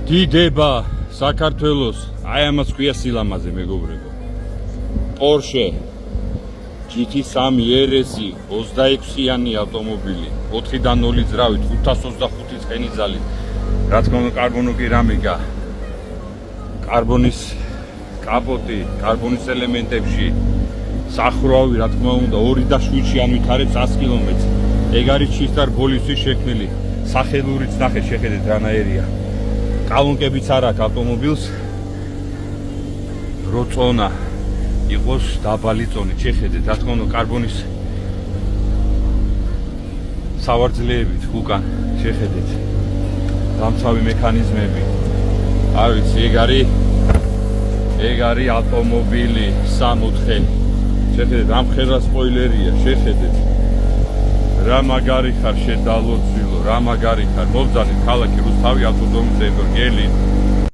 დიდება საქართველოს, აი ამას ქვია სილამაზე, მეგობრებო. Porsche GT3 RS 26-იანი ავტომობილი, 4-დან 0 ძრავით, 525 ცხენი ძალით. Რა თქმა უნდა, კარბონოკერამიკა, კარბონის კაპოტი, კარბონის ელემენტებში, სახურავი, რა თქმა უნდა, 2.7-ში ამითარებს 100 კილომეტრს. ეგ არის ჩისტარ ბოლისთვის შექმნილი. სახელურიც ნახეთ, შეხედეთ რანაირია. კალონკებიც არ აქვს ავტომობილს. რო წონა იყოს დაბალი წონით, შეხედეთ, რა თქმა უნდა, კარბონის სავარძლეებით უკან, შეხედეთ. დამცავი მექანიზმები. არ ვიცი, ეგ არის ავტომობილი 64. შეხედეთ, ამ ხელა სპოილერია, შეხედეთ. რა მაგარი ხარ შედალოცილო, რა მაგარი ხარ. მობძანით ქალაქი რუსთავი ავტოდრომის ეზო გელი.